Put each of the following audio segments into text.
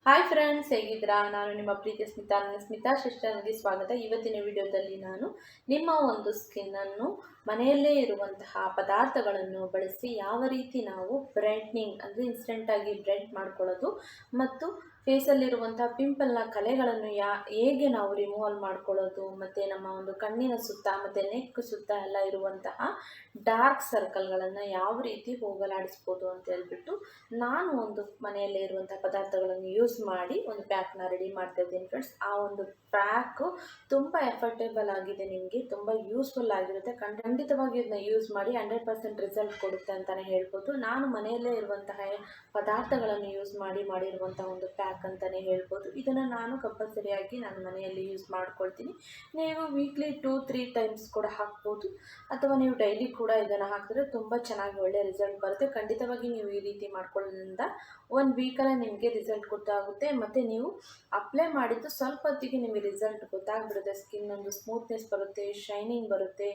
Hi friends, ಹೇಗಿದ್ದೀರಾ? ನಾನು ನಿಮ್ಮ ಪ್ರೀತಿಯ ಸ್ಮಿತಾ ಸಿಸ್ಟರ್ಗೆ ಸ್ವಾಗತ. ಇವತ್ತಿನ ವಿಡಿಯೋದಲ್ಲಿ ನಾನು ನಿಮ್ಮ ಒಂದು ಸ್ಕಿನ್ನನ್ನು ಮನೆಯಲ್ಲೇ ಇರುವಂತಹ ಪದಾರ್ಥಗಳನ್ನು ಬಳಸಿ ಯಾವ ರೀತಿ ನಾವು ಬ್ರೈಟ್ನಿಂಗ್ ಅಂದರೆ ಇನ್ಸ್ಟೆಂಟಾಗಿ ಬ್ರೈಟ್ ಮಾಡ್ಕೊಳ್ಳೋದು ಮತ್ತು ಫೇಸಲ್ಲಿರುವಂತಹ ಪಿಂಪಲ್ನ ಕಲೆಗಳನ್ನು ಹೇಗೆ ನಾವು ರಿಮೂವಲ್ ಮಾಡ್ಕೊಳ್ಳೋದು, ಮತ್ತು ನಮ್ಮ ಒಂದು ಕಣ್ಣಿನ ಸುತ್ತ ಮತ್ತು ನೆಕ್ ಸುತ್ತ ಎಲ್ಲ ಇರುವಂತಹ ಡಾರ್ಕ್ ಸರ್ಕಲ್ಗಳನ್ನು ಯಾವ ರೀತಿ ಹೋಗಲಾಡಿಸ್ಬೋದು ಅಂತ ಹೇಳ್ಬಿಟ್ಟು ನಾನು ಒಂದು ಮನೆಯಲ್ಲೇ ಇರುವಂಥ ಪದಾರ್ಥಗಳನ್ನು ಯೂಸ್ ಮಾಡಿ ಒಂದು ಪ್ಯಾಕ್ನ ರೆಡಿ ಮಾಡ್ತಾ ಇದ್ದೀನಿ ಫ್ರೆಂಡ್ಸ್. ಆ ಒಂದು ಪ್ಯಾಕು ತುಂಬ ಎಫರ್ಟೇಬಲ್ ಆಗಿದೆ, ನಿಮಗೆ ತುಂಬ ಯೂಸ್ಫುಲ್ ಆಗಿರುತ್ತೆ. ಖಂಡಿತವಾಗಿ ಇದನ್ನ ಯೂಸ್ ಮಾಡಿ 100% ರಿಸಲ್ಟ್ ಕೊಡುತ್ತೆ ಅಂತಲೇ ಹೇಳ್ಬೋದು. ನಾನು ಮನೆಯಲ್ಲೇ ಇರುವಂತಹ ಪದಾರ್ಥಗಳನ್ನು ಯೂಸ್ ಮಾಡಿರುವಂಥ ಒಂದು ಪ್ಯಾಕ್ ಅಂತಲೇ ಹೇಳ್ಬೋದು. ಇದನ್ನು ನಾನು ಕಂಪಲ್ಸರಿಯಾಗಿ ನಾನು ಮನೆಯಲ್ಲಿ ಯೂಸ್ ಮಾಡ್ಕೊಳ್ತೀನಿ. ನೀವು ವೀಕ್ಲಿ 2-3 ಟೈಮ್ಸ್ ಕೂಡ ಹಾಕ್ಬೋದು, ಅಥವಾ ನೀವು ಡೈಲಿ ಕೂಡ ಇದನ್ನು ಹಾಕಿದ್ರೆ ತುಂಬ ಚೆನ್ನಾಗಿ ಒಳ್ಳೆಯ ರಿಸಲ್ಟ್ ಬರುತ್ತೆ. ಖಂಡಿತವಾಗಿ ನೀವು ಈ ರೀತಿ ಮಾಡ್ಕೊಳ್ಳೋದ್ರಿಂದ 1 ವೀಕಲ್ಲೇ ನಿಮಗೆ ರಿಸಲ್ಟ್ ಗೊತ್ತಾಗುತ್ತೆ. ಮತ್ತು ನೀವು ಅಪ್ಲೈ ಮಾಡಿದ್ದು ಸ್ವಲ್ಪ ಹೊತ್ತಿಗೆ ನಿಮಗೆ ರಿಸಲ್ಟ್ ಗೊತ್ತಾಗ್ಬಿಡುತ್ತೆ. ಸ್ಕಿನ್ ಒಂದು ಸ್ಮೂತ್ನೆಸ್ ಬರುತ್ತೆ, ಶೈನಿಂಗ್ ಬರುತ್ತೆ,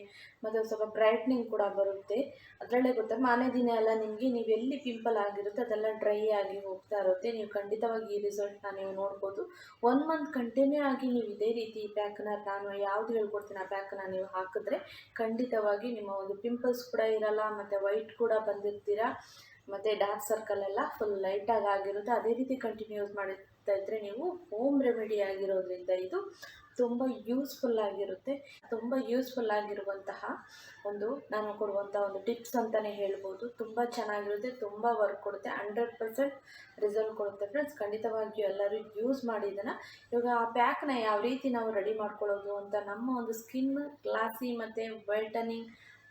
ಮತ್ತು ಸ್ವಲ್ಪ ಬ್ರೈಟ್ನಿಂಗ್ ಕೂಡ ಬರುತ್ತೆ. ಅದರಲ್ಲೇ ಗೊತ್ತಾ, ಮಾರನೇ ದಿನ ಎಲ್ಲ ನಿಮಗೆ ನೀವು ಎಲ್ಲಿ ಪಿಂಪಲ್ ಆಗಿರುತ್ತೆ ಅದೆಲ್ಲ ಡ್ರೈ ಆಗಿ ಹೋಗ್ತಾ ಇರುತ್ತೆ. ನೀವು ಖಂಡಿತವಾಗಿ ಈ ರಿಸಲ್ಟ್ನ ನೀವು ನೋಡ್ಬೋದು. 1 ಮಂತ್ ಕಂಟಿನ್ಯೂ ಆಗಿ ನೀವು ಇದೇ ರೀತಿ ಈ ಪ್ಯಾಕ್ನ ನಾನು ಯಾವುದು ಹೇಳ್ಕೊಡ್ತೀನಿ ಆ ಪ್ಯಾಕ್ನ ನೀವು ಹಾಕಿದ್ರೆ ಖಂಡಿತವಾಗಿ ನಿಮ್ಮ ಒಂದು ಪಿಂಪಲ್ಸ್ ಕೂಡ ಇರಲ್ಲ, ಮತ್ತು ವೈಟ್ ಕೂಡ ಬಂದಿರ್ತೀರ, ಮತ್ತು ಡಾರ್ಕ್ ಸರ್ಕಲ್ ಎಲ್ಲ ಫುಲ್ ಲೈಟಾಗಿ ಆಗಿರುತ್ತೆ. ಅದೇ ರೀತಿ ಕಂಟಿನ್ಯೂಸ್ ಮಾಡ್ತಾ ಇದ್ದರೆ ನೀವು ಹೋಮ್ ರೆಮಿಡಿ ಆಗಿರೋದ್ರಿಂದ ಇದು ತುಂಬ ಯೂಸ್ಫುಲ್ ಆಗಿರುವಂತಹ ಒಂದು ನಾನು ಕೊಡುವಂಥ ಒಂದು ಟಿಪ್ಸ್ ಅಂತಲೇ ಹೇಳ್ಬೋದು. ತುಂಬ ಚೆನ್ನಾಗಿರುತ್ತೆ, ತುಂಬ ವರ್ಕ್ ಕೊಡುತ್ತೆ, 100% ರಿಸಲ್ಟ್ ಕೊಡುತ್ತೆ ಫ್ರೆಂಡ್ಸ್. ಖಂಡಿತವಾಗಿಯೂ ಎಲ್ಲರೂ ಯೂಸ್ ಮಾಡಿ ಇದನ್ನು. ಇವಾಗ ಆ ಪ್ಯಾಕ್ನ ಯಾವ ರೀತಿ ನಾವು ರೆಡಿ ಮಾಡ್ಕೊಳ್ಳೋದು ಅಂತ, ನಮ್ಮ ಒಂದು ಸ್ಕಿನ್ ಗ್ಲಾಸಿ ಮತ್ತು ವೈಟನಿಂಗ್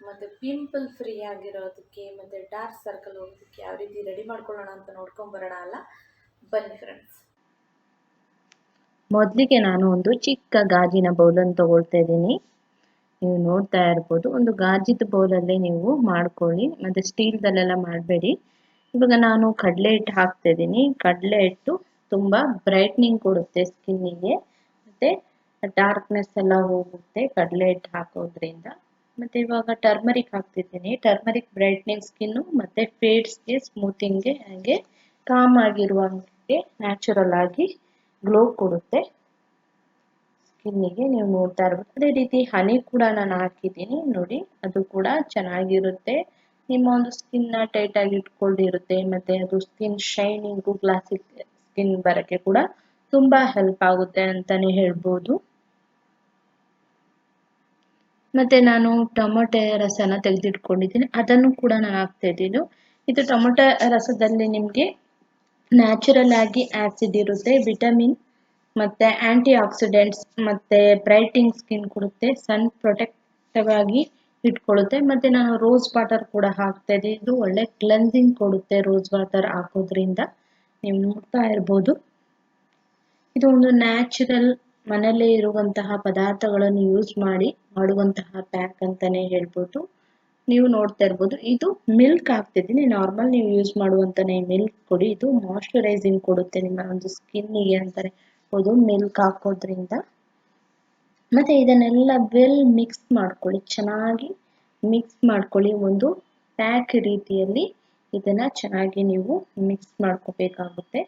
ಮತ್ತು ಪಿಂಪಲ್ ಫ್ರೀ ಆಗಿರೋದಕ್ಕೆ ಮತ್ತು ಡಾರ್ಕ್ ಸರ್ಕಲ್ ಹೋಗೋದಕ್ಕೆ ಯಾವ ರೀತಿ ರೆಡಿ ಮಾಡ್ಕೊಳ್ಳೋಣ ಅಂತ ನೋಡ್ಕೊಂಬರೋಣ ಅಲ್ಲ, ಬನ್ನಿ ಫ್ರೆಂಡ್ಸ್. ಮೊದಲಿಗೆ ನಾನು ಒಂದು ಚಿಕ್ಕ ಗಾಜಿನ ಬೌಲನ್ನು ತಗೊಳ್ತಾ ಇದ್ದೀನಿ. ನೀವು ನೋಡ್ತಾ ಇರ್ಬೋದು, ಒಂದು ಗಾಜಿದ ಬೌಲಲ್ಲೇ ನೀವು ಮಾಡ್ಕೊಳ್ಳಿ, ಮತ್ತು ಸ್ಟೀಲ್ದಲ್ಲೆಲ್ಲ ಮಾಡಬೇಡಿ. ಇವಾಗ ನಾನು ಕಡಲೆ ಹಿಟ್ಟು ಹಾಕ್ತಾ ಇದ್ದೀನಿ. ಕಡಲೆ ಹಿಟ್ಟು ತುಂಬ ಬ್ರೈಟ್ನಿಂಗ್ ಕೊಡುತ್ತೆ ಸ್ಕಿನ್ನಿಗೆ, ಮತ್ತು ಡಾರ್ಕ್ನೆಸ್ ಎಲ್ಲ ಹೋಗುತ್ತೆ ಕಡಲೆ ಹಿಟ್ಟು ಹಾಕೋದ್ರಿಂದ. ಮತ್ತು ಇವಾಗ ಟರ್ಮರಿಕ್ ಹಾಕ್ತಿದ್ದೀನಿ. ಟರ್ಮರಿಕ್ ಬ್ರೈಟ್ನಿಂಗ್ ಸ್ಕಿನ್ನು ಮತ್ತು ಫೇಡ್ಸ್ಗೆ, ಸ್ಮೂತಿಂಗ್ಗೆ, ಹಾಗೆ ಕಾಮ್ ಆಗಿರುವಂಗೆ ನ್ಯಾಚುರಲ್ ಆಗಿ ಗ್ಲೋ ಕೊಡುತ್ತೆ ಸ್ಕಿನ್ನಿಗೆ. ನೀವು ನೋಡ್ತಾ ಇರ್ಬೋದು. ಅದೇ ರೀತಿ ಹನಿ ಕೂಡ ನಾನು ಹಾಕಿದ್ದೀನಿ ನೋಡಿ, ಅದು ಕೂಡ ಚೆನ್ನಾಗಿರುತ್ತೆ. ನಿಮ್ಮ ಒಂದು ಸ್ಕಿನ್ನ ಟೈಟಾಗಿ ಇಟ್ಕೊಂಡಿರುತ್ತೆ, ಮತ್ತು ಅದು ಸ್ಕಿನ್ ಶೈನಿಂಗು, ಗ್ಲಾಸಿಕ್ ಸ್ಕಿನ್ ಬರೋಕ್ಕೆ ಕೂಡ ತುಂಬ ಹೆಲ್ಪ್ ಆಗುತ್ತೆ ಅಂತಲೇ ಹೇಳ್ಬೋದು. ಮತ್ತು ನಾನು ಟೊಮೊಟೊ ರಸನ ತೆಗೆದಿಟ್ಕೊಂಡಿದ್ದೀನಿ, ಅದನ್ನು ಕೂಡ ನಾನು ಹಾಕ್ತಾ ಇದ್ದೀನಿ. ಇದು ಟೊಮೊಟೊ ರಸದಲ್ಲಿ ನಿಮಗೆ ನ್ಯಾಚುರಲ್ ಆಗಿ ಆ್ಯಸಿಡ್ ಇರುತ್ತೆ, ವಿಟಮಿನ್ ಮತ್ತು ಆ್ಯಂಟಿ ಆಕ್ಸಿಡೆಂಟ್ಸ್ ಮತ್ತು ಬ್ರೈಟಿಂಗ್ ಸ್ಕಿನ್ ಕೊಡುತ್ತೆ, ಸನ್ ಪ್ರೊಟೆಕ್ಟಿವ್ ಆಗಿ ಇಟ್ಕೊಳ್ಳುತ್ತೆ. ಮತ್ತು ನಾನು ರೋಸ್ ವಾಟರ್ ಕೂಡ ಹಾಕ್ತಾ ಇದ್ದೀನಿ. ಇದು ಒಳ್ಳೆ ಕ್ಲೆನ್ಸಿಂಗ್ ಕೊಡುತ್ತೆ ರೋಸ್ ವಾಟರ್ ಹಾಕೋದ್ರಿಂದ. ನೀವು ನೋಡ್ತಾ ಇರ್ಬೋದು, ಇದು ಒಂದು ನ್ಯಾಚುರಲ್ ಮನೆಯಲ್ಲೇ ಇರುವಂತಹ ಪದಾರ್ಥಗಳನ್ನು ಯೂಸ್ ಮಾಡಿ ಮಾಡುವಂತಹ ಪ್ಯಾಕ್ ಅಂತಲೇ ಹೇಳ್ಬೋದು. ನೀವು ನೋಡ್ತಾ ಇರ್ಬೋದು, ಇದು ಮಿಲ್ಕ್ ಹಾಕ್ತಿದ್ದೀನಿ. ನಾರ್ಮಲ್ ನೀವು ಯೂಸ್ ಮಾಡುವಂತಾನೆ ಮಿಲ್ಕ್ ಕೊಡಿ, ಇದು ಮಾಯ್ಶ್ಚರೈಸಿಂಗ್ ಕೊಡುತ್ತೆ ನಿಮ್ಮ ಒಂದು ಸ್ಕಿನ್ನಿಗೆ ಅಂತಾರೆ ಹೌದು ಮಿಲ್ಕ್ ಹಾಕೋದ್ರಿಂದ. ಮತ್ತು ಇದನ್ನೆಲ್ಲ ವೆಲ್ ಮಿಕ್ಸ್ ಮಾಡ್ಕೊಳ್ಳಿ, ಚೆನ್ನಾಗಿ ಮಿಕ್ಸ್ ಮಾಡ್ಕೊಳ್ಳಿ. ಒಂದು ಪ್ಯಾಕ್ ರೀತಿಯಲ್ಲಿ ಇದನ್ನು ಚೆನ್ನಾಗಿ ನೀವು ಮಿಕ್ಸ್ ಮಾಡ್ಕೋಬೇಕಾಗುತ್ತೆ.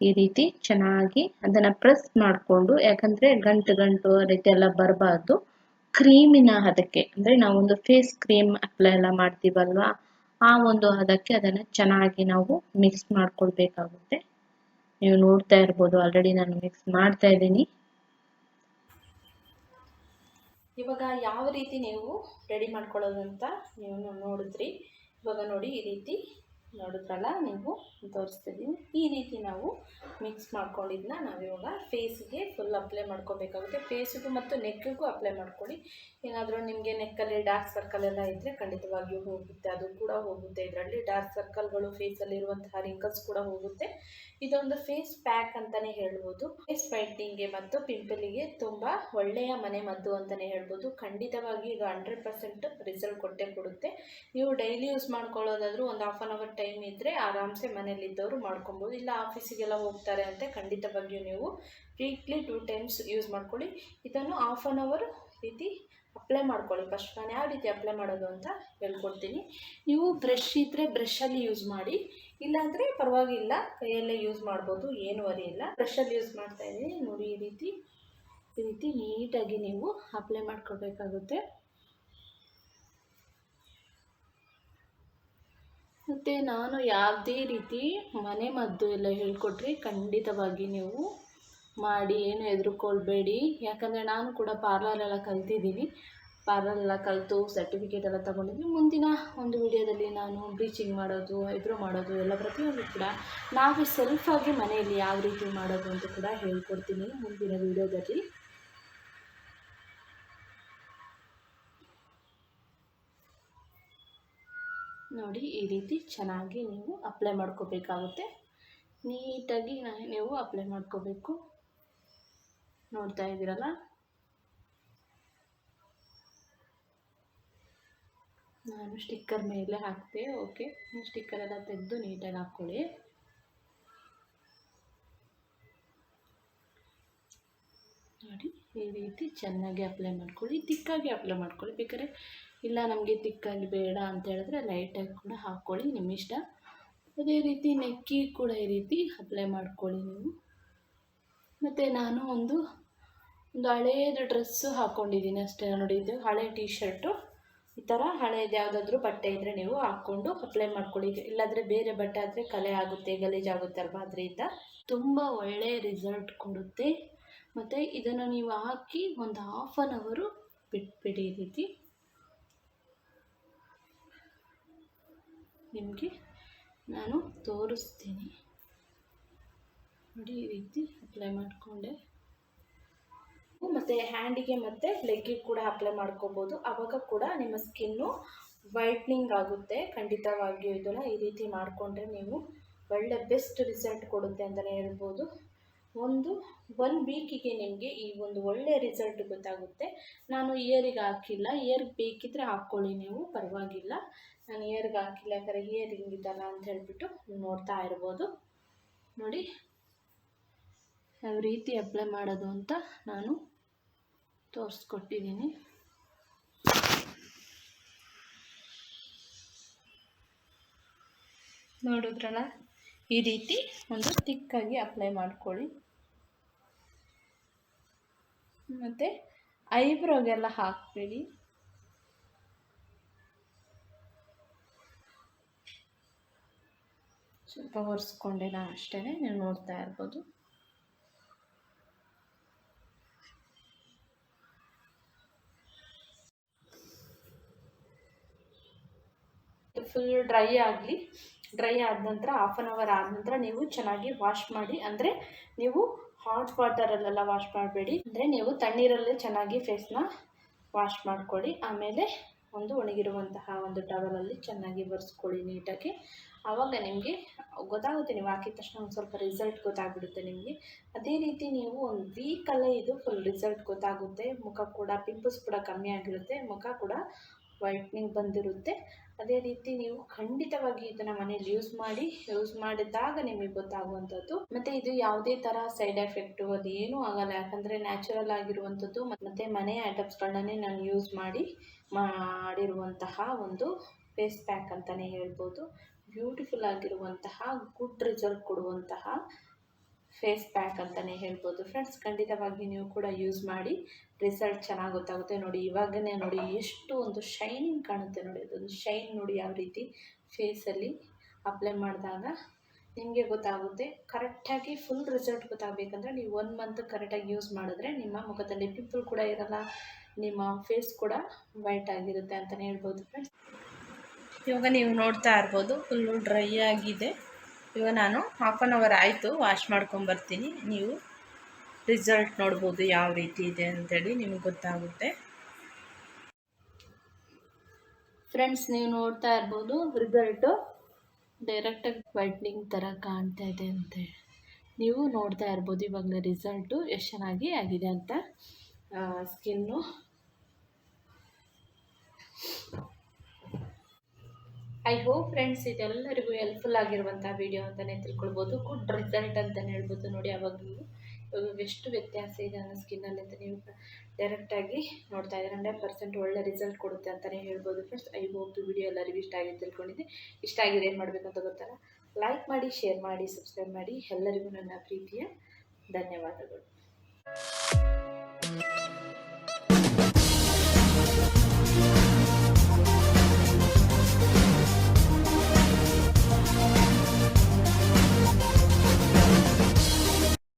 ಈ ರೀತಿ ಚೆನ್ನಾಗಿ ಅದನ್ನು ಪ್ರೆಸ್ ಮಾಡಿಕೊಂಡು, ಯಾಕಂದರೆ ಗಂಟು ರೀತಿ ಎಲ್ಲ ಬರಬಾರ್ದು. ಕ್ರೀಮಿನ ಹದಕ್ಕೆ, ಅಂದರೆ ನಾವೊಂದು ಫೇಸ್ ಕ್ರೀಮ್ ಅಪ್ಲೈ ಎಲ್ಲ ಮಾಡ್ತೀವಲ್ವಾ, ಆ ಒಂದು ಹದಕ್ಕೆ ಅದನ್ನು ಚೆನ್ನಾಗಿ ನಾವು ಮಿಕ್ಸ್ ಮಾಡ್ಕೊಳ್ಬೇಕಾಗುತ್ತೆ. ನೀವು ನೋಡ್ತಾ ಇರ್ಬೋದು, ಆಲ್ರೆಡಿ ನಾನು ಮಿಕ್ಸ್ ಮಾಡ್ತಾ ಇದ್ದೀನಿ. ಇವಾಗ ಯಾವ ರೀತಿ ನೀವು ರೆಡಿ ಮಾಡ್ಕೊಳ್ಳೋದು ಅಂತ ನೀವು ನೋಡಿದ್ರಿ. ಇವಾಗ ನೋಡಿ, ಈ ರೀತಿ ನೋಡಿದ್ರಲ್ಲ, ನೀವು ತೋರಿಸ್ತಿದ್ದೀನಿ. ಈ ರೀತಿ ನಾವು ಮಿಕ್ಸ್ ಮಾಡ್ಕೊಂಡಿದ್ದನ್ನ ನಾವಿವಾಗ ಫೇಸ್ಗೆ ಫುಲ್ ಅಪ್ಲೈ ಮಾಡ್ಕೋಬೇಕಾಗುತ್ತೆ. ಫೇಸಿಗೂ ಮತ್ತು ನೆಕ್ಕಿಗೂ ಅಪ್ಲೈ ಮಾಡ್ಕೊಳ್ಳಿ. ಏನಾದರೂ ನಿಮಗೆ ನೆಕ್ಕಲ್ಲಿ ಡಾರ್ಕ್ ಸರ್ಕಲ್ ಎಲ್ಲ ಇದ್ದರೆ ಖಂಡಿತವಾಗಿಯೂ ಹೋಗುತ್ತೆ, ಅದು ಕೂಡ ಹೋಗುತ್ತೆ. ಇದರಲ್ಲಿ ಡಾರ್ಕ್ ಸರ್ಕಲ್ಗಳು, ಫೇಸಲ್ಲಿರುವಂತಹ ರಿಂಕಲ್ಸ್ ಕೂಡ ಹೋಗುತ್ತೆ. ಇದೊಂದು ಫೇಸ್ ಪ್ಯಾಕ್ ಅಂತಲೇ ಹೇಳ್ಬೋದು. ಫೇಸ್ ವೈಟ್ನಿಂಗ್ಗೆ ಮತ್ತು ಪಿಂಪಲಿಗೆ ತುಂಬ ಒಳ್ಳೆಯ ಮನೆ ಮದ್ದು ಅಂತಲೇ ಹೇಳ್ಬೋದು. ಖಂಡಿತವಾಗಿ ಇದು 100% ರಿಸಲ್ಟ್ ಕೊಟ್ಟೇ ಕೊಡುತ್ತೆ. ನೀವು ಡೈಲಿ ಯೂಸ್ ಮಾಡ್ಕೊಳ್ಳೋದಾದರೂ ಒಂದು 1/2 ಅವರ್ ಟೈಮ್ ಇದ್ದರೆ ಆರಾಮ್ಸೆ ಮನೇಲಿದ್ದವರು ಮಾಡ್ಕೊಬೋದು. ಇಲ್ಲ ಆಫೀಸಿಗೆಲ್ಲ ಹೋಗ್ತಾರೆ ಅಂತ ಖಂಡಿತವಾಗಿಯೂ ನೀವು ವೀಕ್ಲಿ 2 ಟೈಮ್ಸ್ ಯೂಸ್ ಮಾಡ್ಕೊಳ್ಳಿ. ಇದನ್ನು 1/2 ಅವರ್ ರೀತಿ ಅಪ್ಲೈ ಮಾಡ್ಕೊಳ್ಳಿ. ಫಸ್ಟ್ ನಾನು ಯಾವ ರೀತಿ ಅಪ್ಲೈ ಮಾಡೋದು ಅಂತ ಹೇಳ್ಕೊಡ್ತೀನಿ. ನೀವು ಬ್ರಷ್ ಇದ್ದರೆ ಬ್ರಷಲ್ಲಿ ಯೂಸ್ ಮಾಡಿ, ಇಲ್ಲಾಂದರೆ ಪರವಾಗಿಲ್ಲ, ಕೈಯಲ್ಲೇ ಯೂಸ್ ಮಾಡ್ಬೋದು, ಏನು ವರಿ ಇಲ್ಲ. ಬ್ರಷಲ್ಲಿ ಯೂಸ್ ಮಾಡ್ತಾ ಇದ್ದೀನಿ ನೋಡಿ. ಈ ರೀತಿ ನೀಟಾಗಿ ನೀವು ಅಪ್ಲೈ ಮಾಡ್ಕೊಳ್ಬೇಕಾಗುತ್ತೆ. ಮತ್ತು ನಾನು ಯಾವುದೇ ರೀತಿ ಮನೆ ಮದ್ದು ಎಲ್ಲ ಹೇಳ್ಕೊಟ್ರೆ ಖಂಡಿತವಾಗಿ ನೀವು ಮಾಡಿ, ಏನು ಹೆದರ್ಕೊಳ್ಬೇಡಿ. ಯಾಕಂದರೆ ನಾನು ಕೂಡ ಪಾರ್ಲರೆಲ್ಲ ಕಲ್ತಿದ್ದೀನಿ. ಪಾರ್ಲರೆಲ್ಲ ಕಲಿತು ಸರ್ಟಿಫಿಕೇಟ್ ಎಲ್ಲ ತೊಗೊಂಡಿದ್ದೀನಿ. ಮುಂದಿನ ಒಂದು ವಿಡಿಯೋದಲ್ಲಿ ನಾನು ಬ್ಲೀಚಿಂಗ್ ಮಾಡೋದು, ಐಬ್ರೋ ಮಾಡೋದು ಎಲ್ಲ ಪ್ರತಿಯೊಂದು ಕೂಡ ನಾವು ಸೆಲ್ಫಾಗಿ ಮನೆಯಲ್ಲಿ ಯಾವ ರೀತಿ ಮಾಡೋದು ಅಂತ ಕೂಡ ಹೇಳ್ಕೊಡ್ತೀನಿ ಮುಂದಿನ ವಿಡಿಯೋದಲ್ಲಿ. ನೋಡಿ, ಈ ರೀತಿ ಚೆನ್ನಾಗಿ ನೀವು ಅಪ್ಲೈ ಮಾಡ್ಕೋಬೇಕಾಗುತ್ತೆ. ನೀಟಾಗಿ ನೀವು ಅಪ್ಲೈ ಮಾಡ್ಕೋಬೇಕು. ನೋಡ್ತಾ ಇದ್ದೀರಲ್ಲ, ನಾನು ಸ್ಟಿಕ್ಕರ್ ಮೇಲೆ ಹಾಕ್ತೆ. ಓಕೆ, ಸ್ಟಿಕ್ಕರ್ ಎಲ್ಲ ತೆಗೆದು ನೀಟಾಗಿ ಹಾಕ್ಕೊಳ್ಳಿ. ನೋಡಿ, ಈ ರೀತಿ ಚೆನ್ನಾಗಿ ಅಪ್ಲೈ ಮಾಡ್ಕೊಳ್ಳಿ. ತಿಕ್ಕಾಗಿ ಅಪ್ಲೈ ಮಾಡ್ಕೊಳ್ಳಿ. ಬೇಕಾದ್ರೆ ಇಲ್ಲ ನಮಗೆ ತಿಕ್ಕಾಗಿ ಬೇಡ ಅಂತ ಹೇಳಿದ್ರೆ ಲೈಟಾಗಿ ಕೂಡ ಹಾಕ್ಕೊಳ್ಳಿ, ನಿಮ್ಮ ಇಷ್ಟ. ಅದೇ ರೀತಿ ನೆಕ್ಕಿ ಕೂಡ ಈ ರೀತಿ ಅಪ್ಲೈ ಮಾಡ್ಕೊಳ್ಳಿ ನೀವು. ಮತ್ತು ನಾನು ಒಂದು ಹಳೇದು ಡ್ರೆಸ್ಸು ಹಾಕ್ಕೊಂಡಿದ್ದೀನಿ ಅಷ್ಟೇ ನೋಡಿ. ಇದು ಹಳೆ ಟೀ ಶರ್ಟು. ಈ ಥರ ಹಳೇದು ಯಾವುದಾದ್ರೂ ಬಟ್ಟೆ ಇದ್ದರೆ ನೀವು ಹಾಕ್ಕೊಂಡು ಅಪ್ಲೈ ಮಾಡ್ಕೊಳ್ಳಿ. ಇಲ್ಲಾಂದರೆ ಬೇರೆ ಬಟ್ಟೆ ಆದರೆ ಕಲೆ ಆಗುತ್ತೆ, ಗಲೀಜಾಗುತ್ತೆ ಅಲ್ವಾ. ಅದರಿಂದ ತುಂಬ ಒಳ್ಳೆಯ ರಿಸಲ್ಟ್ ಕೊಡುತ್ತೆ. ಮತ್ತು ಇದನ್ನು ನೀವು ಹಾಕಿ ಒಂದು 1/2 ಅವರ್ ಬಿಟ್ಬಿಡಿ. ಈ ರೀತಿ ನಿಮಗೆ ನಾನು ತೋರಿಸ್ತೀನಿ ನೋಡಿ. ಈ ರೀತಿ ಅಪ್ಲೈ ಮಾಡಿಕೊಂಡೆ. ಮತ್ತು ಹ್ಯಾಂಡಿಗೆ ಮತ್ತು ಲೆಗ್ಗಿಗೆ ಕೂಡ ಅಪ್ಲೈ ಮಾಡ್ಕೋಬೋದು. ಆವಾಗ ಕೂಡ ನಿಮ್ಮ ಸ್ಕಿನ್ನು ವೈಟ್ನಿಂಗ್ ಆಗುತ್ತೆ ಖಂಡಿತವಾಗಿಯೂ. ಇದನ್ನು ಈ ರೀತಿ ಮಾಡಿಕೊಂಡ್ರೆ ನೀವು ಒಳ್ಳೆ ಬೆಸ್ಟ್ ರಿಸಲ್ಟ್ ಕೊಡುತ್ತೆ ಅಂತಲೇ ಹೇಳ್ಬೋದು. ಒನ್ ವೀಕಿಗೆ ನಿಮಗೆ ಈ ಒಂದು ಒಳ್ಳೆ ರಿಸಲ್ಟ್ ಗೊತ್ತಾಗುತ್ತೆ. ನಾನು ಇಯರಿಗೆ ಹಾಕಿಲ್ಲ. ಇಯರ್ಗೆ ಬೇಕಿದ್ದರೆ ಹಾಕ್ಕೊಳ್ಳಿ ನೀವು, ಪರವಾಗಿಲ್ಲ. ನಾನು ಇಯರ್ಗೆ ಹಾಕಿಲ್ಲ, ಯಾಕಂದರೆ ಇಯರಿಂಗ್ ಇದಲ್ಲ ಅಂತ ಹೇಳಿಬಿಟ್ಟು ನೋಡ್ತಾ ಇರ್ಬೋದು. ನೋಡಿ ಯಾವ ರೀತಿ ಅಪ್ಲೈ ಮಾಡೋದು ಅಂತ ನಾನು ತೋರಿಸ್ಕೊಟ್ಟಿದ್ದೀನಿ. ನೋಡಿದ್ರಲ್ಲ, ಈ ರೀತಿ ಒಂದು ತಿಕ್ಕಾಗಿ ಅಪ್ಲೈ ಮಾಡ್ಕೊಳ್ಳಿ. ಮತ್ತು ಐಬ್ರೋಗೆಲ್ಲ ಹಾಕಬೇಡಿ. ಸ್ವಲ್ಪ ಒರೆಸ್ಕೊಂಡೆ ನಾನು ಅಷ್ಟೇ, ನೀವು ನೋಡ್ತಾ ಇರ್ಬೋದು. ಫುಲ್ ಡ್ರೈ ಆದ ನಂತರ 1/2 ಅವರ್ ಆದ ನಂತರ ನೀವು ಚೆನ್ನಾಗಿ ವಾಶ್ ಮಾಡಿ. ಅಂದರೆ ನೀವು ಹಾಟ್ ವಾಟರಲ್ಲೆಲ್ಲ ವಾಶ್ ಮಾಡಬೇಡಿ. ಅಂದರೆ ನೀವು ತಣ್ಣೀರಲ್ಲೇ ಚೆನ್ನಾಗಿ ಫೇಸ್ನ ವಾಶ್ ಮಾಡ್ಕೊಳ್ಳಿ. ಆಮೇಲೆ ಒಂದು ಒಣಗಿರುವಂತಹ ಒಂದು ಟವಲಲ್ಲಿ ಚೆನ್ನಾಗಿ ಒರೆಸ್ಕೊಳ್ಳಿ ನೀಟಾಗಿ. ಆವಾಗ ನಿಮಗೆ ಗೊತ್ತಾಗುತ್ತೆ, ನೀವು ಹಾಕಿದ ತಕ್ಷಣ ಒಂದು ಸ್ವಲ್ಪ ರಿಸಲ್ಟ್ ಗೊತ್ತಾಗ್ಬಿಡುತ್ತೆ ನಿಮಗೆ. ಅದೇ ರೀತಿ ನೀವು ಒಂದು ವೀಕಲ್ಲೇ ಇದು ಫುಲ್ ರಿಸಲ್ಟ್ ಗೊತ್ತಾಗುತ್ತೆ. ಮುಖ ಕೂಡ ಪಿಂಪಲ್ಸ್ ಕೂಡ ಕಮ್ಮಿ ಆಗಿರುತ್ತೆ, ಮುಖ ಕೂಡ ವೈಟ್ನಿಂಗ್ ಬಂದಿರುತ್ತೆ. ಅದೇ ರೀತಿ ನೀವು ಖಂಡಿತವಾಗಿ ಇದನ್ನು ಮನೇಲಿ ಯೂಸ್ ಮಾಡಿದಾಗ ನಿಮಗೆ ಗೊತ್ತಾಗುವಂಥದ್ದು. ಮತ್ತು ಇದು ಯಾವುದೇ ಥರ ಸೈಡ್ ಎಫೆಕ್ಟು ಅದು ಏನೂ ಆಗೋಲ್ಲ. ಯಾಕಂದರೆ ನ್ಯಾಚುರಲ್ ಆಗಿರುವಂಥದ್ದು. ಮತ್ತು ಮನೆ ಐಟಮ್ಸ್ಗಳನ್ನೇ ನಾನು ಯೂಸ್ ಮಾಡಿರುವಂತಹ ಒಂದು ಫೇಸ್ ಪ್ಯಾಕ್ ಅಂತಲೇ ಹೇಳ್ಬೋದು. ಬ್ಯೂಟಿಫುಲ್ ಆಗಿರುವಂತಹ ಗುಡ್ ರಿಸಲ್ಟ್ ಕೊಡುವಂತಹ ಫೇಸ್ ಪ್ಯಾಕ್ ಅಂತಲೇ ಹೇಳ್ಬೋದು ಫ್ರೆಂಡ್ಸ್. ಖಂಡಿತವಾಗಿ ನೀವು ಕೂಡ ಯೂಸ್ ಮಾಡಿ, ರಿಸಲ್ಟ್ ಚೆನ್ನಾಗಿ ಗೊತ್ತಾಗುತ್ತೆ. ನೋಡಿ, ಇವಾಗಲೇ ನೋಡಿ ಎಷ್ಟು ಒಂದು ಶೈನಿಂಗ್ ಕಾಣುತ್ತೆ ನೋಡಿ. ಅದೊಂದು ಶೈನ್ ನೋಡಿ ಯಾವ ರೀತಿ ಫೇಸಲ್ಲಿ ಅಪ್ಲೈ ಮಾಡಿದಾಗ ನಿಮಗೆ ಗೊತ್ತಾಗುತ್ತೆ. ಕರೆಕ್ಟಾಗಿ ಫುಲ್ ರಿಸಲ್ಟ್ ಗೊತ್ತಾಗಬೇಕಂದ್ರೆ ನೀವು 1 ಮಂತ್ ಕರೆಕ್ಟಾಗಿ ಯೂಸ್ ಮಾಡಿದ್ರೆ ನಿಮ್ಮ ಮುಖದಲ್ಲಿ ಪಿಂಪಲ್ ಕೂಡ ಇರಲ್ಲ, ನಿಮ್ಮ ಫೇಸ್ ಕೂಡ ವೈಟ್ ಆಗಿರುತ್ತೆ ಅಂತಲೇ ಹೇಳ್ಬೋದು ಫ್ರೆಂಡ್ಸ್. ಇವಾಗ ನೀವು ನೋಡ್ತಾ ಇರ್ಬೋದು ಫುಲ್ಲು ಡ್ರೈ ಆಗಿದೆ. ಇವಾಗ ನಾನು 1/2 ಅವರ್ ಆಯಿತು, ವಾಶ್ ಮಾಡ್ಕೊಂಬರ್ತೀನಿ. ನೀವು ರಿಸಲ್ಟ್ ನೋಡ್ಬೋದು ಯಾವ ರೀತಿ ಇದೆ ಅಂತೇಳಿ ನಿಮಗೆ ಗೊತ್ತಾಗುತ್ತೆ ಫ್ರೆಂಡ್ಸ್. ನೀವು ನೋಡ್ತಾ ಇರ್ಬೋದು ರಿಸಲ್ಟು ಡೈರೆಕ್ಟಾಗಿ ವೈಟ್ನಿಂಗ್ ಥರ ಕಾಣ್ತಾ ಇದೆ ಅಂತೇಳಿ ನೀವು ನೋಡ್ತಾ ಇರ್ಬೋದು ಇವಾಗಲೇ ರಿಸಲ್ಟು ಎಷ್ಟು ಚೆನ್ನಾಗಿ ಆಗಿದೆ ಅಂತ ಸ್ಕಿನ್ನು. ಐ ಹೋಪ್ ಫ್ರೆಂಡ್ಸ್ ಇದೆಲ್ಲರಿಗೂ ಹೆಲ್ಪ್ಫುಲ್ ಆಗಿರುವಂಥ ವಿಡಿಯೋ ಅಂತಲೇ ತಿಳ್ಕೊಳ್ಬೋದು. ಗುಡ್ ರಿಸಲ್ಟ್ ಅಂತಲೇ ಹೇಳ್ಬೋದು. ನೋಡಿ ಇವಾಗ ಎಷ್ಟು ವ್ಯತ್ಯಾಸ ಇದೆ ನನ್ನ ಸ್ಕಿನ್ನಲ್ಲಿ ಅಂತ ನೀವು ಡೈರೆಕ್ಟಾಗಿ ನೋಡ್ತಾ ಇದ್ದಾರೆ. 100% ಒಳ್ಳೆ ರಿಸಲ್ಟ್ ಕೊಡುತ್ತೆ ಅಂತಲೇ ಹೇಳ್ಬೋದು ಫ್ರೆಂಡ್ಸ್. ಐ ಹೋಪ್ ವಿಡಿಯೋ ಎಲ್ಲರಿಗೂ ಇಷ್ಟ ಆಗಿದೆ ತಿಳ್ಕೊಂಡಿದ್ದೆ. ಇಷ್ಟ ಆಗಿದೆ ಏನು ಮಾಡಬೇಕು ಅಂತ ಗೊತ್ತಲ್ಲ, ಲೈಕ್ ಮಾಡಿ, ಶೇರ್ ಮಾಡಿ, ಸಬ್ಸ್ಕ್ರೈಬ್ ಮಾಡಿ. ಎಲ್ಲರಿಗೂ ನನ್ನ ಪ್ರೀತಿಯ ಧನ್ಯವಾದಗಳು.